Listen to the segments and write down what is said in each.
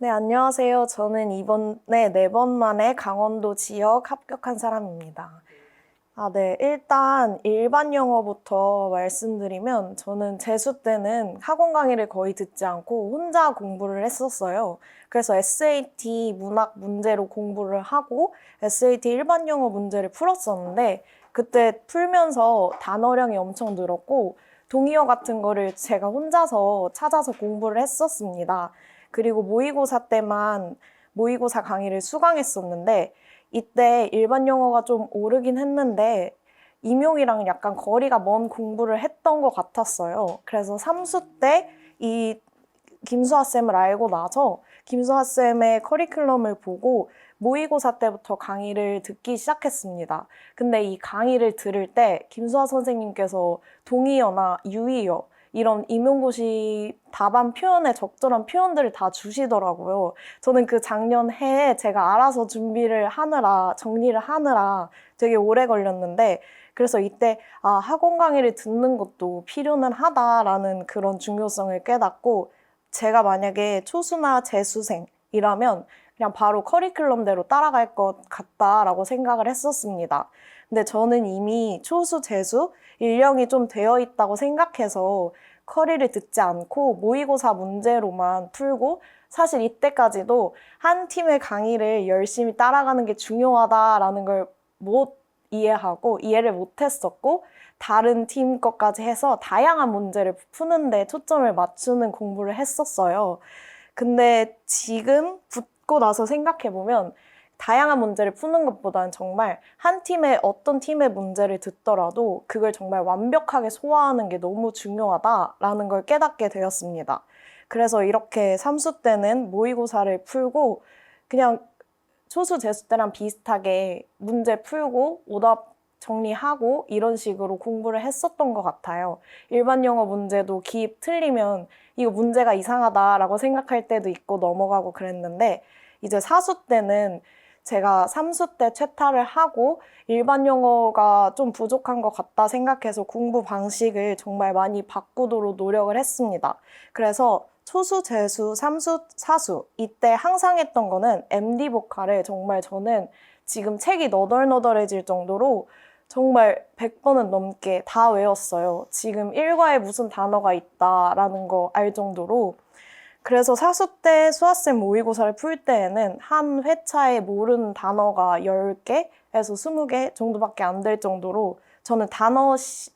네, 안녕하세요. 저는 이번에 4번 만에 강원도 지역 합격한 사람입니다. 네. 일단 일반 영어부터 말씀드리면 저는 재수 때는 학원 강의를 거의 듣지 않고 혼자 공부를 했었어요. 그래서 SAT 문학 문제로 공부를 하고 SAT 일반 영어 문제를 풀었었는데 그때 풀면서 단어량이 엄청 늘었고 동의어 같은 거를 제가 혼자서 찾아서 공부를 했었습니다. 그리고 모의고사 때만 모의고사 강의를 수강했었는데 이때 일반 영어가 좀 오르긴 했는데 임용이랑 약간 거리가 먼 공부를 했던 것 같았어요. 그래서 삼수 때 이 김수아 쌤을 알고 나서 김수아 쌤의 커리큘럼을 보고 모의고사 때부터 강의를 듣기 시작했습니다. 근데 이 강의를 들을 때 김수아 선생님께서 동의어나 유의어 이런 임용고시 답안 표현에 적절한 표현들을 다 주시더라고요. 저는 그 작년 해에 제가 알아서 준비를 하느라, 정리를 하느라 되게 오래 걸렸는데, 그래서 이때, 학원 강의를 듣는 것도 필요는 하다라는 그런 중요성을 깨닫고, 제가 만약에 초수나 재수생이라면 그냥 바로 커리큘럼대로 따라갈 것 같다라고 생각을 했었습니다. 근데 저는 이미 초수, 재수, 일령이 좀 되어 있다고 생각해서 커리를 듣지 않고 모의고사 문제로만 풀고 사실 이때까지도 한 팀의 강의를 열심히 따라가는 게 중요하다라는 걸 못 이해하고 이해를 못했었고 다른 팀 것까지 해서 다양한 문제를 푸는데 초점을 맞추는 공부를 했었어요. 근데 지금 붙고 나서 생각해보면 다양한 문제를 푸는 것보다는 정말 한 팀의 어떤 팀의 문제를 듣더라도 그걸 정말 완벽하게 소화하는 게 너무 중요하다라는 걸 깨닫게 되었습니다. 그래서 이렇게 삼수 때는 모의고사를 풀고 그냥 초수 재수 때랑 비슷하게 문제 풀고 오답 정리하고 이런 식으로 공부를 했었던 것 같아요. 일반 영어 문제도 기입 틀리면 이거 문제가 이상하다라고 생각할 때도 있고 넘어가고 그랬는데 이제 사수 때는 제가 삼수 때 최타를 하고 일반 영어가 좀 부족한 것 같다 생각해서 공부 방식을 정말 많이 바꾸도록 노력을 했습니다. 그래서 초수, 재수, 삼수, 사수 이때 항상 했던 거는 MD 보컬을 정말 저는 지금 책이 너덜너덜해질 정도로 정말 100번은 넘게 다 외웠어요. 지금 일과에 무슨 단어가 있다라는 거 알 정도로. 그래서 사수 때 수아쌤 모의고사를 풀 때에는 한 회차에 모르는 단어가 10개에서 20개 정도밖에 안 될 정도로 저는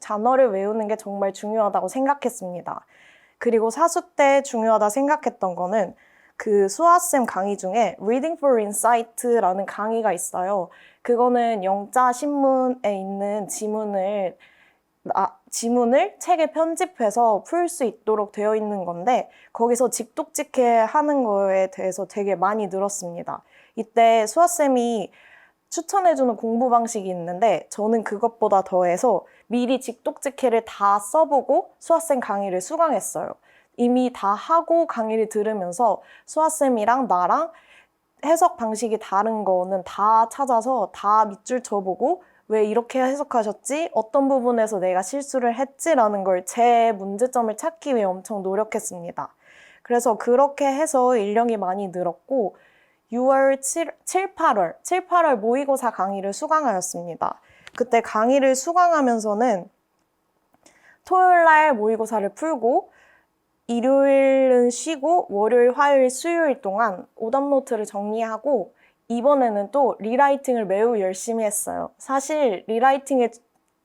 단어를 외우는 게 정말 중요하다고 생각했습니다. 그리고 사수 때 중요하다 생각했던 거는 그 수아쌤 강의 중에 Reading for Insight라는 강의가 있어요. 그거는 영자 신문에 있는 지문을 책에 편집해서 풀 수 있도록 되어 있는 건데 거기서 직독직해 하는 거에 대해서 되게 많이 늘었습니다. 이때 수아쌤이 추천해주는 공부 방식이 있는데 저는 그것보다 더해서 미리 직독직해를 다 써보고 수아쌤 강의를 수강했어요. 이미 다 하고 강의를 들으면서 수아쌤이랑 나랑 해석 방식이 다른 거는 다 찾아서 다 밑줄 쳐보고 왜 이렇게 해석하셨지? 어떤 부분에서 내가 실수를 했지라는 걸 제 문제점을 찾기 위해 엄청 노력했습니다. 그래서 그렇게 해서 인력이 많이 늘었고 6월, 8월 모의고사 강의를 수강하였습니다. 그때 강의를 수강하면서는 토요일 날 모의고사를 풀고 일요일은 쉬고 월요일, 화요일, 수요일 동안 오답노트를 정리하고 이번에는 또 리라이팅을 매우 열심히 했어요. 사실 리라이팅이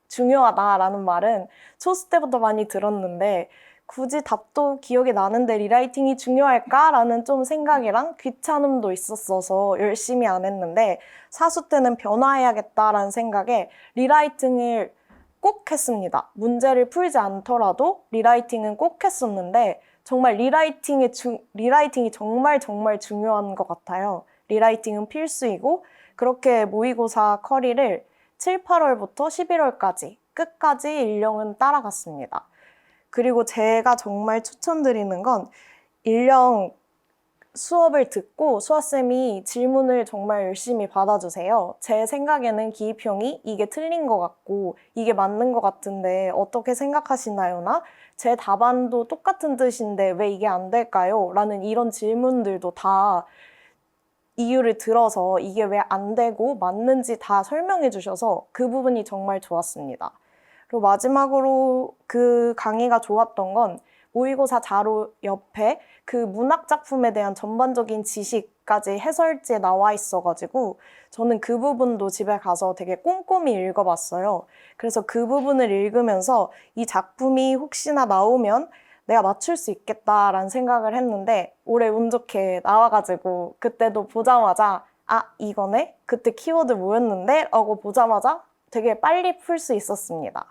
중요하다라는 말은 초스 때부터 많이 들었는데 굳이 답도 기억이 나는데 리라이팅이 중요할까라는 좀 생각이랑 귀찮음도 있었어서 열심히 안 했는데 사수 때는 변화해야겠다라는 생각에 리라이팅을 꼭 했습니다. 문제를 풀지 않더라도 리라이팅은 꼭 했었는데 정말 리라이팅이 정말 정말 중요한 것 같아요. 리라이팅은 필수이고 그렇게 모의고사 커리를 7, 8월부터 11월까지 끝까지 일령은 따라갔습니다. 그리고 제가 정말 추천드리는 건 일령 수업을 듣고 수아쌤이 질문을 정말 열심히 받아주세요. 제 생각에는 기입형이 이게 틀린 것 같고 이게 맞는 것 같은데 어떻게 생각하시나요?나 제 답안도 똑같은 뜻인데 왜 이게 안 될까요? 라는 이런 질문들도 다 이유를 들어서 이게 왜 안 되고 맞는지 다 설명해 주셔서 그 부분이 정말 좋았습니다. 그리고 마지막으로 그 강의가 좋았던 건 모의고사 자료 옆에 그 문학 작품에 대한 전반적인 지식까지 해설지에 나와 있어가지고 저는 그 부분도 집에 가서 되게 꼼꼼히 읽어봤어요. 그래서 그 부분을 읽으면서 이 작품이 혹시나 나오면 내가 맞출 수 있겠다라는 생각을 했는데 올해 운 좋게 나와가지고 그때도 보자마자 아, 이거네? 그때 키워드 뭐였는데? 라고 보자마자 되게 빨리 풀 수 있었습니다.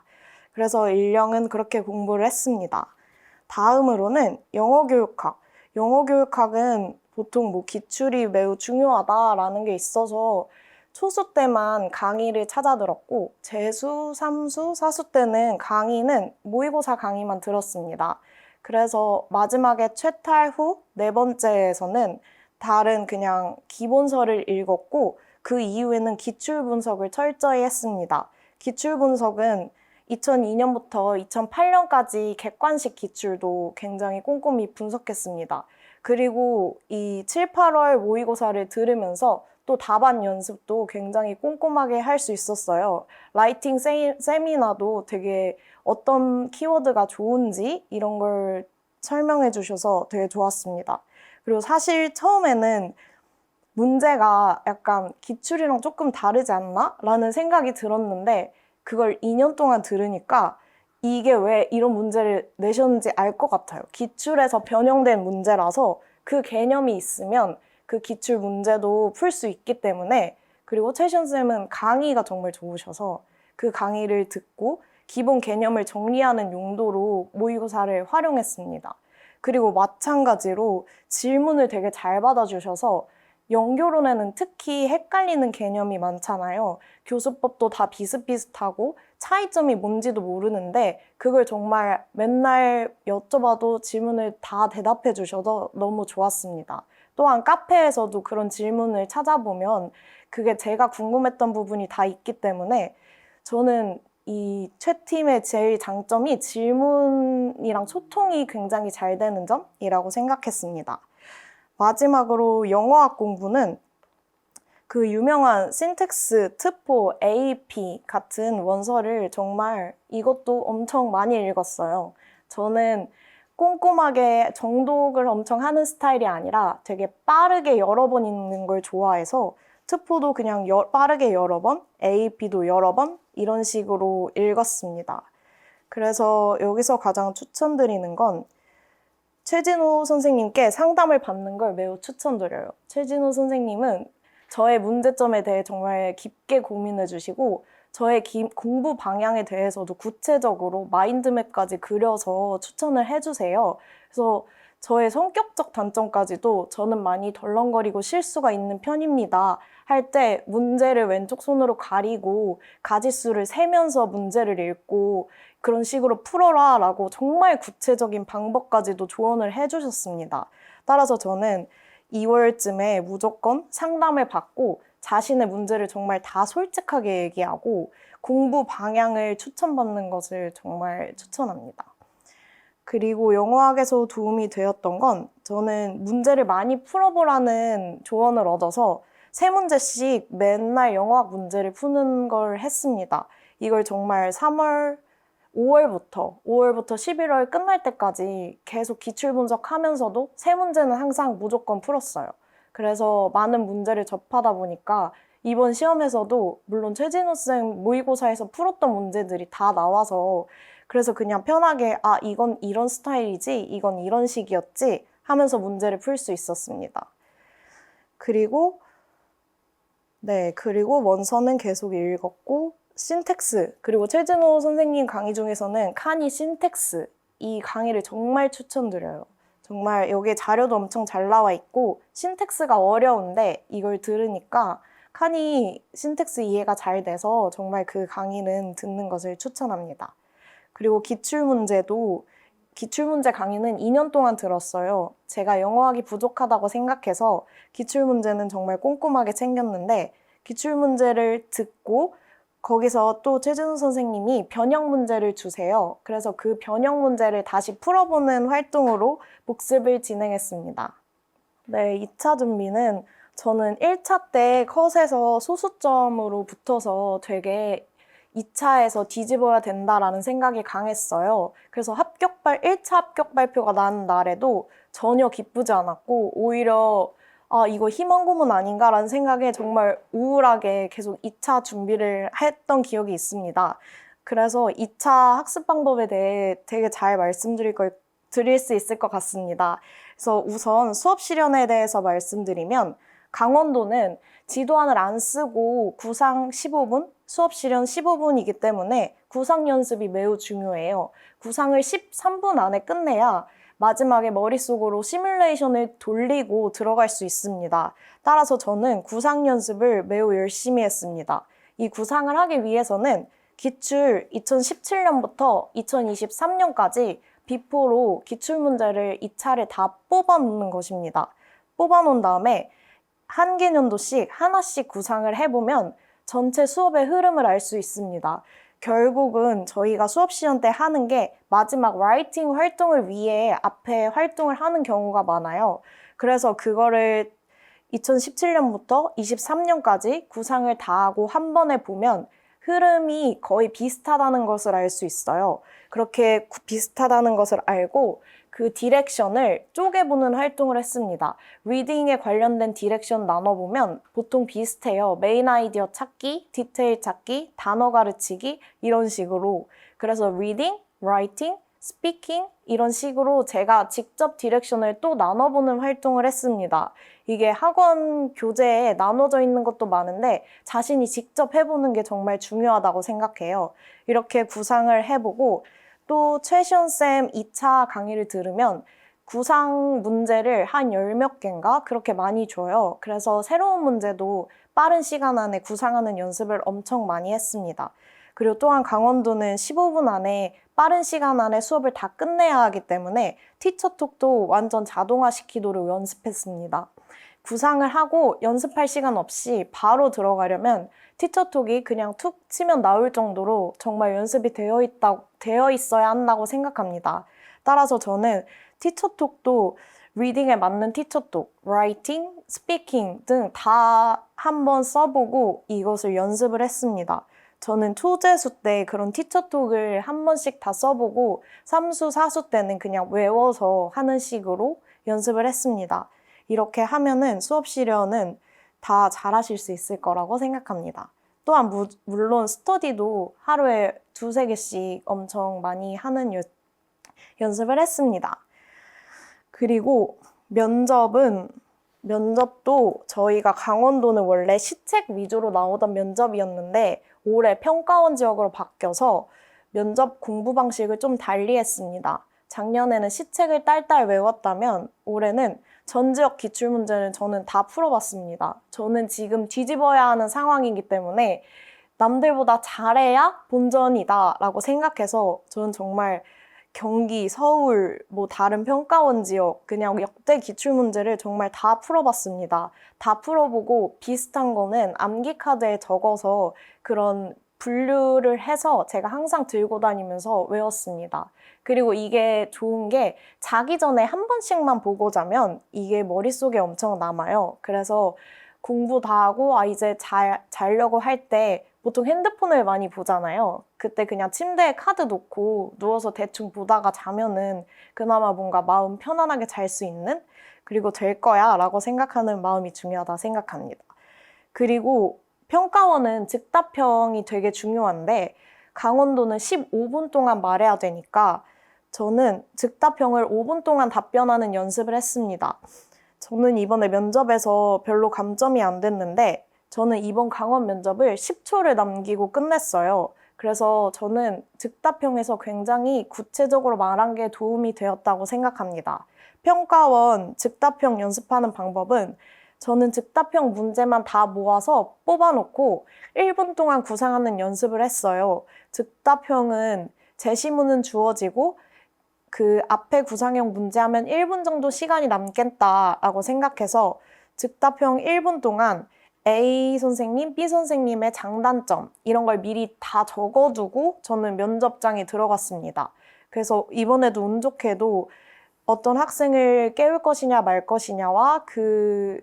그래서 1년은 그렇게 공부를 했습니다. 다음으로는 영어교육학. 영어교육학은 보통 뭐 기출이 매우 중요하다라는 게 있어서 초수 때만 강의를 찾아 들었고 재수, 삼수, 사수 때는 강의는 모의고사 강의만 들었습니다. 그래서 마지막에 최탈 후 네 번째에서는 다른 그냥 기본서를 읽었고 그 이후에는 기출 분석을 철저히 했습니다. 기출 분석은 2002년부터 2008년까지 객관식 기출도 굉장히 꼼꼼히 분석했습니다. 그리고 이 7, 8월 모의고사를 들으면서 또 답안 연습도 굉장히 꼼꼼하게 할 수 있었어요. 라이팅 세미나도 되게 어떤 키워드가 좋은지 이런 걸 설명해 주셔서 되게 좋았습니다. 그리고 사실 처음에는 문제가 약간 기출이랑 조금 다르지 않나? 라는 생각이 들었는데 그걸 2년 동안 들으니까 이게 왜 이런 문제를 내셨는지 알 것 같아요. 기출에서 변형된 문제라서 그 개념이 있으면 그 기출 문제도 풀 수 있기 때문에 그리고 최시연쌤은 강의가 정말 좋으셔서 그 강의를 듣고 기본 개념을 정리하는 용도로 모의고사를 활용했습니다. 그리고 마찬가지로 질문을 되게 잘 받아주셔서 연교론에는 특히 헷갈리는 개념이 많잖아요. 교수법도 다 비슷비슷하고 차이점이 뭔지도 모르는데 그걸 정말 맨날 여쭤봐도 질문을 다 대답해 주셔서 너무 좋았습니다. 또한 카페에서도 그런 질문을 찾아보면 그게 제가 궁금했던 부분이 다 있기 때문에 저는 이 최 팀의 제일 장점이 질문이랑 소통이 굉장히 잘 되는 점이라고 생각했습니다. 마지막으로 영어학 공부는 그 유명한 신텍스, 트포, AP 같은 원서를 정말 이것도 엄청 많이 읽었어요. 저는 꼼꼼하게 정독을 엄청 하는 스타일이 아니라 되게 빠르게 여러 번 읽는 걸 좋아해서 트포도 그냥 빠르게 여러 번, AP도 여러 번 이런 식으로 읽었습니다. 그래서 여기서 가장 추천드리는 건 최진호 선생님께 상담을 받는 걸 매우 추천드려요. 최진호 선생님은 저의 문제점에 대해 정말 깊게 고민해 주시고 저의 공부 방향에 대해서도 구체적으로 마인드맵까지 그려서 추천을 해주세요. 그래서 저의 성격적 단점까지도 저는 많이 덜렁거리고 실수가 있는 편입니다. 할 때 문제를 왼쪽 손으로 가리고 가지수를 세면서 문제를 읽고 그런 식으로 풀어라 라고 정말 구체적인 방법까지도 조언을 해주셨습니다. 따라서 저는 2월쯤에 무조건 상담을 받고 자신의 문제를 정말 다 솔직하게 얘기하고 공부 방향을 추천받는 것을 정말 추천합니다. 그리고 영어학에서 도움이 되었던 건 저는 문제를 많이 풀어보라는 조언을 얻어서 3문제씩 맨날 영어학 문제를 푸는 걸 했습니다. 이걸 정말 5월부터 11월 끝날 때까지 계속 기출 분석하면서도 3문제는 항상 무조건 풀었어요. 그래서 많은 문제를 접하다 보니까 이번 시험에서도 물론 최진호 쌤 모의고사에서 풀었던 문제들이 다 나와서 그래서 그냥 편하게 아 이건 이런 스타일이지 이건 이런 식이었지 하면서 문제를 풀 수 있었습니다. 그리고 원서는 계속 읽었고 신텍스 그리고 최진호 선생님 강의 중에서는 카니 신텍스 이 강의를 정말 추천드려요. 정말 여기에 자료도 엄청 잘 나와 있고 신텍스가 어려운데 이걸 들으니까 카니 신텍스 이해가 잘 돼서 정말 그 강의는 듣는 것을 추천합니다. 그리고 기출문제도 기출문제 강의는 2년 동안 들었어요. 제가 영어하기 부족하다고 생각해서 기출문제는 정말 꼼꼼하게 챙겼는데 기출문제를 듣고 거기서 또 최준우 선생님이 변형 문제를 주세요. 그래서 그 변형 문제를 다시 풀어보는 활동으로 복습을 진행했습니다. 네, 2차 준비는 저는 1차 때 컷에서 소수점으로 붙어서 되게 2차에서 뒤집어야 된다라는 생각이 강했어요. 그래서 1차 합격 발표가 난 날에도 전혀 기쁘지 않았고 오히려 이거 희망 고문 아닌가라는 생각에 정말 우울하게 계속 2차 준비를 했던 기억이 있습니다. 그래서 2차 학습 방법에 대해 되게 잘 드릴 수 있을 것 같습니다. 그래서 우선 수업 실현에 대해서 말씀드리면 강원도는 지도안을 안 쓰고 구상 15분, 수업 실현 15분이기 때문에 구상 연습이 매우 중요해요. 구상을 13분 안에 끝내야 마지막에 머릿속으로 시뮬레이션을 돌리고 들어갈 수 있습니다. 따라서 저는 구상 연습을 매우 열심히 했습니다. 이 구상을 하기 위해서는 기출 2017년부터 2023년까지 비포로 기출문제를 2차를 다 뽑아 놓는 것입니다. 뽑아 놓은 다음에 한 개년도씩 하나씩 구상을 해보면 전체 수업의 흐름을 알 수 있습니다. 결국은 저희가 수업 시험 때 하는 게 마지막 라이팅 활동을 위해 앞에 활동을 하는 경우가 많아요. 그래서 그거를 2017년부터 23년까지 구상을 다 하고 한 번에 보면 흐름이 거의 비슷하다는 것을 알 수 있어요. 그렇게 비슷하다는 것을 알고 그 디렉션을 쪼개보는 활동을 했습니다. 리딩에 관련된 디렉션 나눠보면 보통 비슷해요. 메인 아이디어 찾기, 디테일 찾기, 단어 가르치기 이런 식으로. 그래서 리딩, 라이팅, 스피킹 이런 식으로 제가 직접 디렉션을 또 나눠보는 활동을 했습니다. 이게 학원 교재에 나눠져 있는 것도 많은데 자신이 직접 해보는 게 정말 중요하다고 생각해요. 이렇게 구상을 해보고 또 최시원쌤 2차 강의를 들으면 구상 문제를 한 10몇 개인가 그렇게 많이 줘요. 그래서 새로운 문제도 빠른 시간 안에 구상하는 연습을 엄청 많이 했습니다. 그리고 또한 강원도는 15분 안에 빠른 시간 안에 수업을 다 끝내야 하기 때문에 티처톡도 완전 자동화시키도록 연습했습니다. 구상을 하고 연습할 시간 없이 바로 들어가려면 티처톡이 그냥 툭 치면 나올 정도로 정말 연습이 되어 있어야 한다고 생각합니다. 따라서 저는 티처톡도 리딩에 맞는 티처톡, 라이팅, 스피킹 등 다 한번 써보고 이것을 연습을 했습니다. 저는 토재수 때 그런 티처톡을 한 번씩 다 써보고 3수, 4수 때는 그냥 외워서 하는 식으로 연습을 했습니다. 이렇게 하면은 수업 실현은 다 잘하실 수 있을 거라고 생각합니다. 또한 물론 스터디도 하루에 2~3개씩 엄청 많이 하는 연습을 했습니다. 그리고 면접도 저희가 강원도는 원래 시책 위주로 나오던 면접이었는데 올해 평가원 지역으로 바뀌어서 면접 공부 방식을 좀 달리 했습니다. 작년에는 시책을 딸딸 외웠다면 올해는 전 지역 기출문제는 저는 다 풀어봤습니다. 저는 지금 뒤집어야 하는 상황이기 때문에 남들보다 잘해야 본전이다 라고 생각해서 저는 정말 경기, 서울, 다른 평가원 지역 그냥 역대 기출문제를 정말 다 풀어봤습니다. 다 풀어보고 비슷한 거는 암기 카드에 적어서 그런 분류를 해서 제가 항상 들고 다니면서 외웠습니다. 그리고 이게 좋은 게 자기 전에 한 번씩만 보고 자면 이게 머릿속에 엄청 남아요. 그래서 공부 다 하고 이제 자려고 할 때 보통 핸드폰을 많이 보잖아요. 그때 그냥 침대에 카드 놓고 누워서 대충 보다가 자면은 그나마 뭔가 마음 편안하게 잘 수 있는 그리고 될 거야 라고 생각하는 마음이 중요하다 생각합니다. 그리고 평가원은 즉답형이 되게 중요한데 강원도는 15분 동안 말해야 되니까 저는 즉답형을 5분 동안 답변하는 연습을 했습니다. 저는 이번에 면접에서 별로 감점이 안 됐는데 저는 이번 강원 면접을 10초를 남기고 끝냈어요. 그래서 저는 즉답형에서 굉장히 구체적으로 말한 게 도움이 되었다고 생각합니다. 평가원 즉답형 연습하는 방법은 저는 즉답형 문제만 다 모아서 뽑아놓고 1분 동안 구상하는 연습을 했어요. 즉답형은 제시문은 주어지고 그 앞에 구상형 문제하면 1분 정도 시간이 남겠다라고 생각해서 즉답형 1분 동안 A 선생님, B 선생님의 장단점 이런 걸 미리 다 적어두고 저는 면접장에 들어갔습니다. 그래서 이번에도 운 좋게도 어떤 학생을 깨울 것이냐 말 것이냐와 그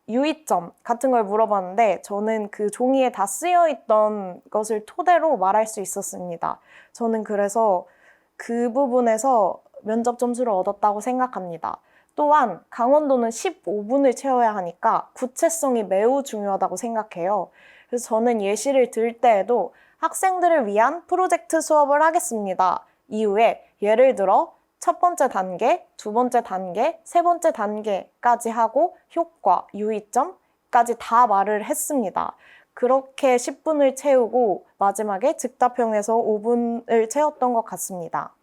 유의점 같은 걸 물어봤는데 저는 그 종이에 다 쓰여 있던 것을 토대로 말할 수 있었습니다. 저는 그래서 그 부분에서 면접 점수를 얻었다고 생각합니다. 또한 강원도는 15분을 채워야 하니까 구체성이 매우 중요하다고 생각해요. 그래서 저는 예시를 들 때에도 학생들을 위한 프로젝트 수업을 하겠습니다. 이후에 예를 들어 첫 번째 단계, 두 번째 단계, 세 번째 단계까지 하고 효과, 유의점까지 다 말을 했습니다. 그렇게 10분을 채우고 마지막에 즉답형에서 5분을 채웠던 것 같습니다.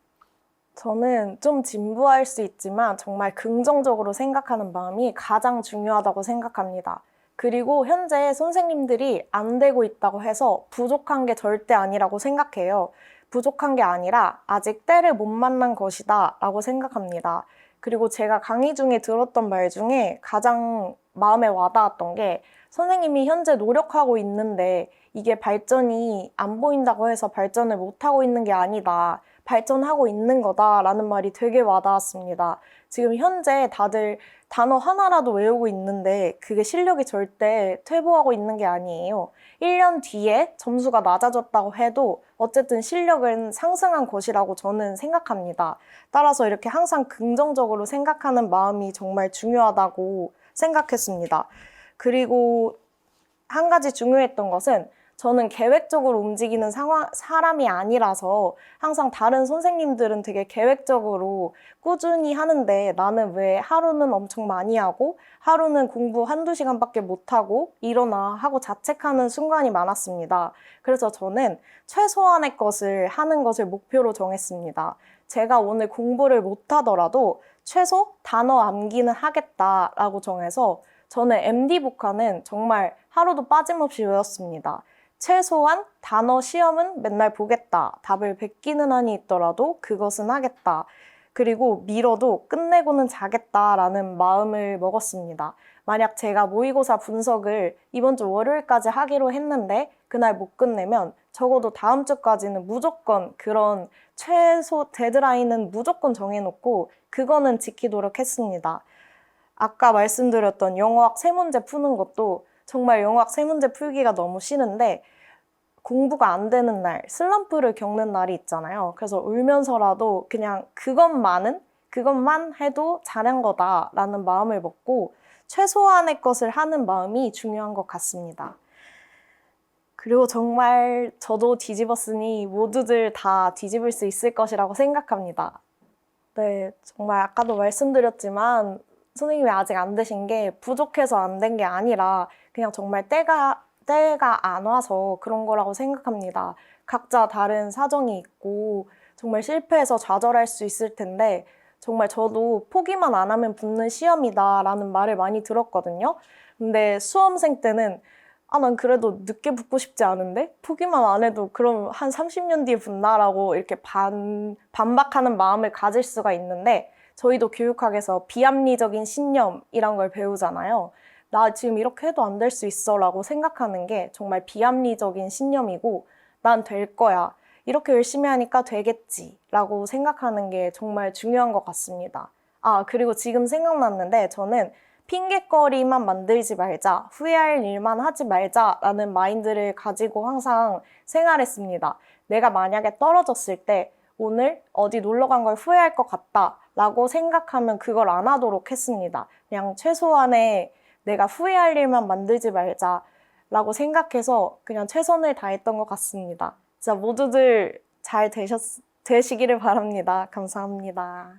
저는 좀 진부할 수 있지만 정말 긍정적으로 생각하는 마음이 가장 중요하다고 생각합니다. 그리고 현재 선생님들이 안 되고 있다고 해서 부족한 게 절대 아니라고 생각해요. 부족한 게 아니라 아직 때를 못 만난 것이다 라고 생각합니다. 그리고 제가 강의 중에 들었던 말 중에 가장 마음에 와닿았던 게 선생님이 현재 노력하고 있는데 이게 발전이 안 보인다고 해서 발전을 못하고 있는 게 아니다. 발전하고 있는 거다라는 말이 되게 와닿았습니다. 지금 현재 다들 단어 하나라도 외우고 있는데 그게 실력이 절대 퇴보하고 있는 게 아니에요. 1년 뒤에 점수가 낮아졌다고 해도 어쨌든 실력은 상승한 것이라고 저는 생각합니다. 따라서 이렇게 항상 긍정적으로 생각하는 마음이 정말 중요하다고 생각했습니다. 그리고 한 가지 중요했던 것은 저는 계획적으로 움직이는 사람이 아니라서 항상 다른 선생님들은 되게 계획적으로 꾸준히 하는데 나는 왜 하루는 엄청 많이 하고 하루는 공부 한두 시간밖에 못하고 일어나 하고 자책하는 순간이 많았습니다. 그래서 저는 최소한의 것을 하는 것을 목표로 정했습니다. 제가 오늘 공부를 못하더라도 최소 단어 암기는 하겠다라고 정해서 저는 MD 복화는 정말 하루도 빠짐없이 외웠습니다. 최소한 단어 시험은 맨날 보겠다. 답을 베끼는 한이 있더라도 그것은 하겠다. 그리고 미뤄도 끝내고는 자겠다라는 마음을 먹었습니다. 만약 제가 모의고사 분석을 이번 주 월요일까지 하기로 했는데 그날 못 끝내면 적어도 다음 주까지는 무조건 그런 최소 데드라인은 무조건 정해놓고 그거는 지키도록 했습니다. 아까 말씀드렸던 영어학 세 문제 푸는 것도 정말 영어학 세 문제 풀기가 너무 싫은데 공부가 안 되는 날, 슬럼프를 겪는 날이 있잖아요. 그래서 울면서라도 그냥 그것만 해도 잘한 거다라는 마음을 먹고 최소한의 것을 하는 마음이 중요한 것 같습니다. 그리고 정말 저도 뒤집었으니 모두들 다 뒤집을 수 있을 것이라고 생각합니다. 네, 정말 아까도 말씀드렸지만 선생님이 아직 안 되신 게 부족해서 안 된 게 아니라 그냥 정말 때가 안 와서 그런 거라고 생각합니다. 각자 다른 사정이 있고 정말 실패해서 좌절할 수 있을 텐데 정말 저도 포기만 안 하면 붙는 시험이다 라는 말을 많이 들었거든요. 근데 수험생 때는 난 그래도 늦게 붙고 싶지 않은데 포기만 안 해도 그럼 한 30년 뒤에 붙나라고 이렇게 반박하는 마음을 가질 수가 있는데 저희도 교육학에서 비합리적인 신념이란 걸 배우잖아요. 나 지금 이렇게 해도 안 될 수 있어 라고 생각하는 게 정말 비합리적인 신념이고 난 될 거야. 이렇게 열심히 하니까 되겠지 라고 생각하는 게 정말 중요한 것 같습니다. 그리고 지금 생각났는데 저는 핑곗거리만 만들지 말자, 후회할 일만 하지 말자라는 마인드를 가지고 항상 생활했습니다. 내가 만약에 떨어졌을 때 오늘 어디 놀러 간 걸 후회할 것 같다 라고 생각하면 그걸 안 하도록 했습니다. 그냥 최소한의 내가 후회할 일만 만들지 말자라고 생각해서 그냥 최선을 다했던 것 같습니다. 진짜 모두들 잘 되시기를 바랍니다. 감사합니다.